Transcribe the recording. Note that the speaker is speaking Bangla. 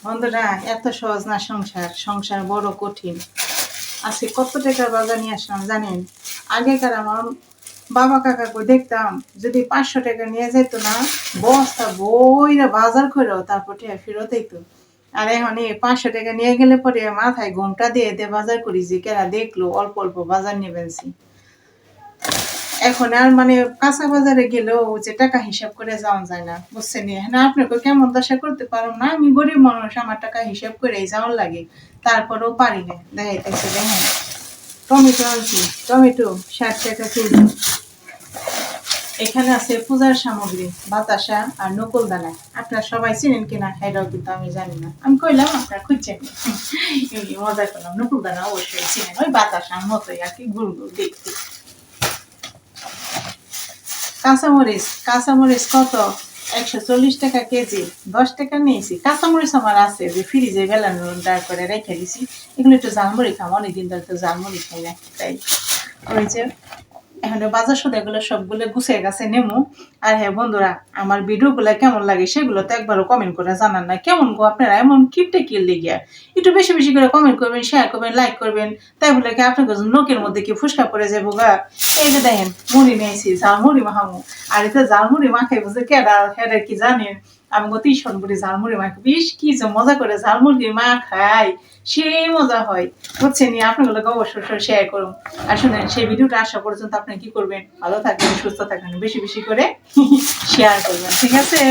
বন্ধুরা, এত সহজ না সংসার। সংসার বড় কঠিন। আজকে কত টাকার বাজার নিয়ে আসলাম জানেন? আগেকার আমার বাবা কাকাকে দেখতাম, যদি 500 টাকা নিয়ে যেত না, বস্তা বইরা বাজার করেও তারপর টাকা ফেরত দিত। আর এখন 500 টাকা নিয়ে গেলে পরে মাথায় ঘোমটা দিয়ে দিয়ে বাজার করি, যে কেরা দেখলো অল্প অল্প বাজার নেবেনছি। এখন আর মানে কাঁচা বাজারে গেলেও যে টাকা হিসাব করে যাওয়া যায় না, বুঝছেন? না আপনাকে কেমন দশা করতে পারো না, আমি গরিব মানুষ, আমার টাকা হিসাব করে যাওয়ার লাগে, তারপরেও পারি না। দেখাইতেছে দেখেন, টমেটো আনছি, টমেটো 60 টাকা কেজি। এখানে আছে পূজার সামগ্রী, বাতাসা আর নকুল দানা। আপনারা সবাই চিনেন কিনা সেটাও কিন্তু আমি জানি না, আমি কইলাম আপনারা খুঁজছেন। মজা করলাম, নকুল দানা অবশ্যই চিনেন, ওই বাতাসার মতোই আর কি, গুল গুল দেখতে। কাঁচামরিচ, কাঁচামরিচ কত? 140 টাকা কেজি, 10 টাকা নিয়েছি। কাঁচামরিচ আমার আছে, যে ফ্রিজে বেলানো করে রেখে দিছি। এগুলো একটু ঝালমুড়ি খাম, অনেকদিন ধরে তো ঝালমুড়ি খাই না, তাই ওই যে এখন বাজার সদাগুলো সবগুলো গুছিয়ে গেছে নেমু। আর হ্যাঁ বন্ধুরা, আমার ভিডিওগুলো কেমন লাগে সেগুলো তো একবারও কমেন্ট করে জানান না। কেমন গো আপনারা এমন কিপটে কি লেগে? একটু বেশি বেশি করে কমেন্ট করবেন, শেয়ার করবেন, লাইক করবেন। তাই বলে কি আপনার নোকের মধ্যে কি ফুসকা পড়ে যাবো গা? এই যে দেখেন, মুড়ি নিয়েছি, ঝালমুড়ি মাখামু। আর এতে ঝালমুড়ি মাখাই বুঝে কেডা হেডা কি জানেন? আমি গতি সনপুরি ঝালমুড়ি মাখি, বেশ কি যে মজা করে ঝালমুড়ি মা খাই, সেই মজা হয়, বুঝছেন? আপনাগুলোকে অবশ্যই শেয়ার করুন। আর শুনেন, সেই ভিডিওটা আসা পর্যন্ত আপনি কি করবেন? ভালো থাকবেন, সুস্থ থাকবেন, বেশি বেশি করে শেয়ার করবেন, ঠিক আছে?